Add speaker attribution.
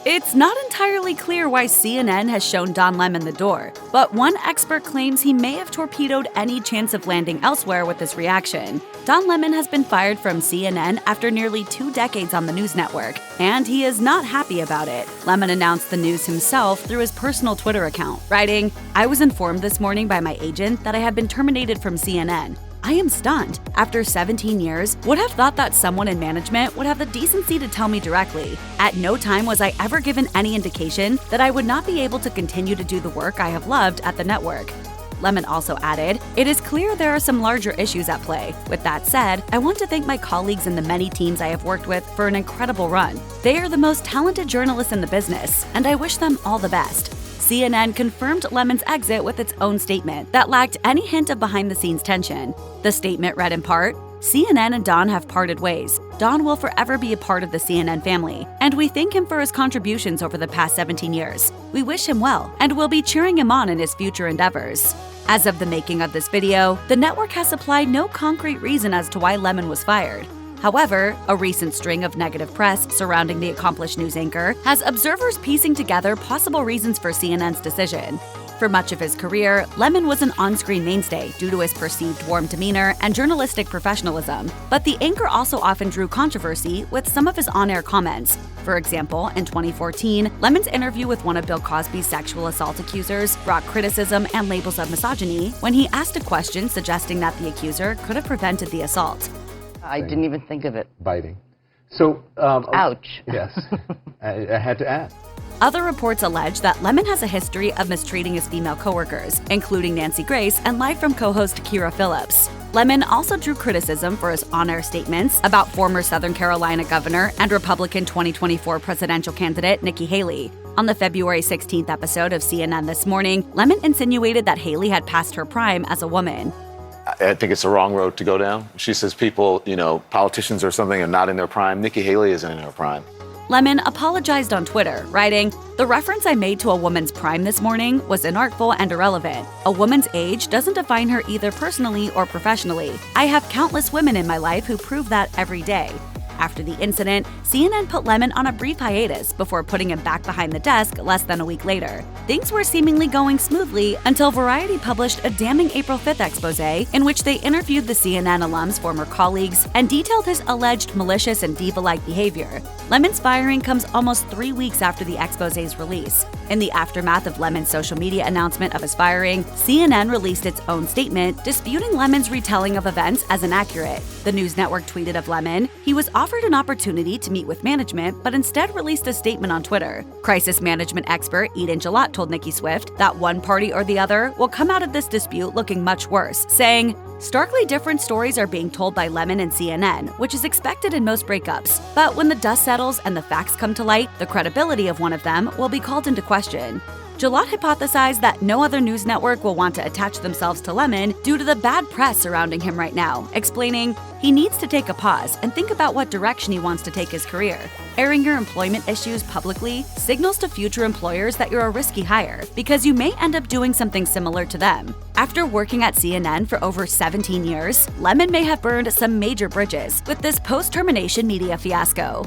Speaker 1: It's not entirely clear why CNN has shown Don Lemon the door, but one expert claims he may have torpedoed any chance of landing elsewhere with this reaction. Don Lemon has been fired from CNN after nearly 2 decades on the news network, and he is not happy about it. Lemon announced the news himself through his personal Twitter account, writing, "I was informed this morning by my agent that I have been terminated from CNN. I am stunned. After 17 years, would have thought that someone in management would have the decency to tell me directly. At no time was I ever given any indication that I would not be able to continue to do the work I have loved at the network." Lemon also added, "It is clear there are some larger issues at play. With that said, I want to thank my colleagues and the many teams I have worked with for an incredible run. They are the most talented journalists in the business, and I wish them all the best." CNN confirmed Lemon's exit with its own statement that lacked any hint of behind-the-scenes tension. The statement read in part, "CNN and Don have parted ways. Don will forever be a part of the CNN family, and we thank him for his contributions over the past 17 years. We wish him well, and will be cheering him on in his future endeavors." As of the making of this video, the network has supplied no concrete reason as to why Lemon was fired. However, a recent string of negative press surrounding the accomplished news anchor has observers piecing together possible reasons for CNN's decision. For much of his career, Lemon was an on-screen mainstay due to his perceived warm demeanor and journalistic professionalism, but the anchor also often drew controversy with some of his on-air comments. For example, in 2014, Lemon's interview with one of Bill Cosby's sexual assault accusers brought criticism and labels of misogyny when he asked a question suggesting that the accuser could have prevented the assault.
Speaker 2: I didn't even think of it.
Speaker 3: Biting. So,
Speaker 2: ouch.
Speaker 3: Yes, I had to ask.
Speaker 1: Other reports allege that Lemon has a history of mistreating his female coworkers, including Nancy Grace and Live from co-host Kira Phillips. Lemon also drew criticism for his on-air statements about former Southern Carolina governor and Republican 2024 presidential candidate Nikki Haley. On the February 16th episode of CNN This Morning, Lemon insinuated that Haley had passed her prime as a woman.
Speaker 4: I think it's the wrong road to go down. She says people, politicians or something are not in their prime. Nikki Haley isn't in her prime.
Speaker 1: Lemon apologized on Twitter, writing, "The reference I made to a woman's prime this morning was inartful and irrelevant. A woman's age doesn't define her either personally or professionally. I have countless women in my life who prove that every day." After the incident, CNN put Lemon on a brief hiatus before putting him back behind the desk less than a week later. Things were seemingly going smoothly until Variety published a damning April 5th expose in which they interviewed the CNN alum's former colleagues and detailed his alleged malicious and diva-like behavior. Lemon's firing comes almost 3 weeks after the expose's release. In the aftermath of Lemon's social media announcement of his firing, CNN released its own statement disputing Lemon's retelling of events as inaccurate. The news network tweeted of Lemon, "He was offered an opportunity to meet with management, but instead released a statement on Twitter." Crisis management expert Eden Gillott told Nicki Swift that one party or the other will come out of this dispute looking much worse, saying, "Starkly different stories are being told by Lemon and CNN, which is expected in most breakups. But when the dust settles and the facts come to light, the credibility of one of them will be called into question." Gillott hypothesized that no other news network will want to attach themselves to Lemon due to the bad press surrounding him right now, explaining, "He needs to take a pause and think about what direction he wants to take his career. Airing your employment issues publicly signals to future employers that you're a risky hire because you may end up doing something similar to them." After working at CNN for over 17 years, Lemon may have burned some major bridges with this post-termination media fiasco.